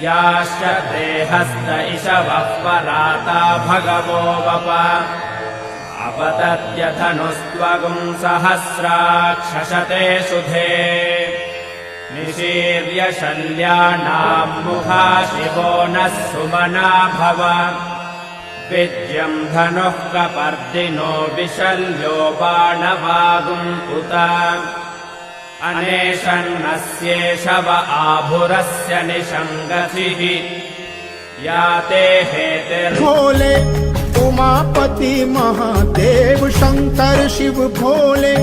याश्च ते हस्त इषवः पराता भगवो वप अपतत्यधनुस्त्वगुं सहस्राक्षशते सुधे निशीर्य शल्यानाम् मुखा शिवो नः सुमना भव विद्यम् धनुः कपर्दिनो विशल्यो बाणवागुम् उत अनेशन्नस्येषव आभुरस्य निषङ्गतिः याते हेतिर्भोले उमापति महादेव शंकर शिव भोले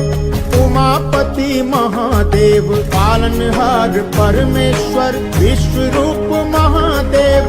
उमापति महादेव पालनहार परमेश्वर विश्वरूप महादेव।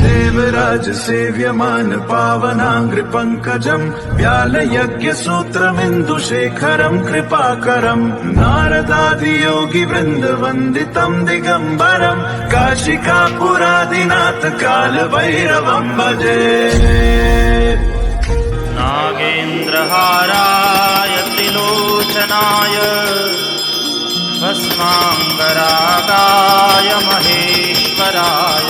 देवराज सेव्यमान पावनांग्रि पंकजम् व्यालयज्ञ सूत्रमिन्दुशेखरम् कृपाकरम् नारदादि योगी वृन्द वन्दितम् दिगम्बरम् काशिकापुरादिनाथ काल भैरवम् भजे। नागेन्द्रहाराय त्रिलोचनाय भस्माङ्गरागाय महेश्वराय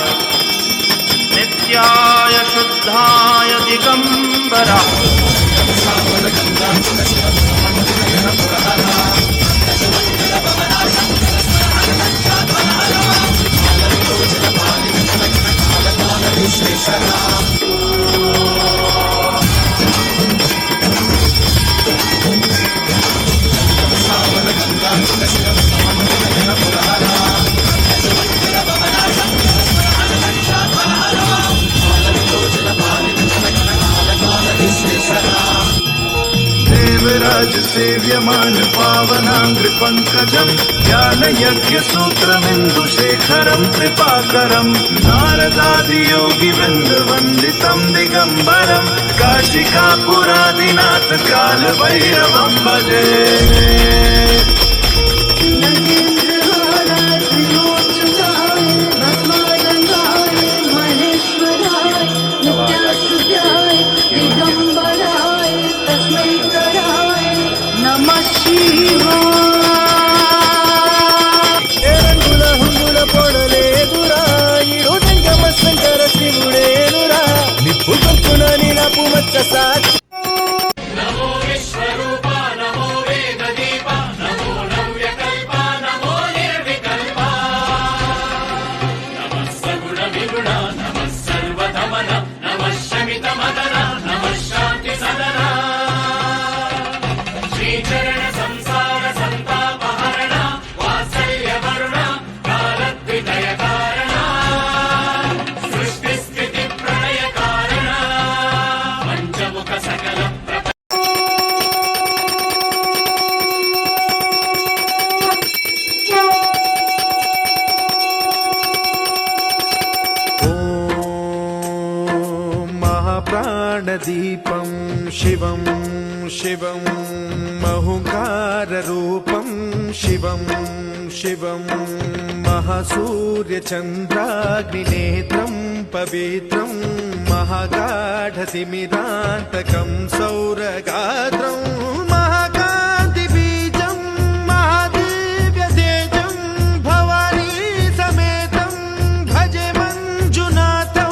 नित्याय शुद्धाय दिगम्बराय देवराज सेव्यमान पावनांग्रि पंकजम् व्यालयज्ञ सूत्रमिन्दुशेखरम् कृपाकरम् नारदादि योगी वृन्द वन्दितम् दिगम्बरम् काशिकापुरादिनाथ काल भैरवम् भजे। नमो विश्वरूपा नमो वेददीपा नमो नव्यकल्पा नमो निर्विकल्पा नमः सगुणविगुणा नमः सर्वधमना नमः शमितमदना नमः शान्तिसदना श्रीचरण संसार संतापहरणा वात्सल्यवरुणा कालद्वितयकारणा सृष्टिस्थिति प्रलयकारणा पंचमुख सकल प्राणदीपं शिवं शिवं महुकाररूपं शिवं शिवं महासूर्यचन्द्राग्निनेत्रं पवित्रं महागाढतिमिरान्तकं सौरगात्रं महाकान्तिबीजं महादिव्यतेजं भवानी समेतं भजे मञ्जुनाथं।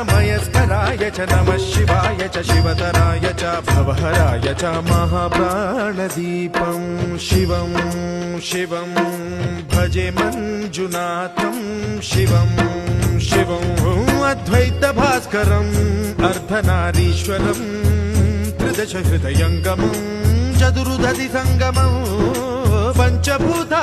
मयस्कराय च नमः शिवाय च शिवतराय च भवहराय च महाप्राणदीपं शिवं शिवं भजे मञ्जुनाथं शिवं शिवं अद्वैतभास्करम् अर्धनारीश्वरम् त्रिदश हृदयङ्गमं चतुर्दधि सङ्गमम् పంచభూత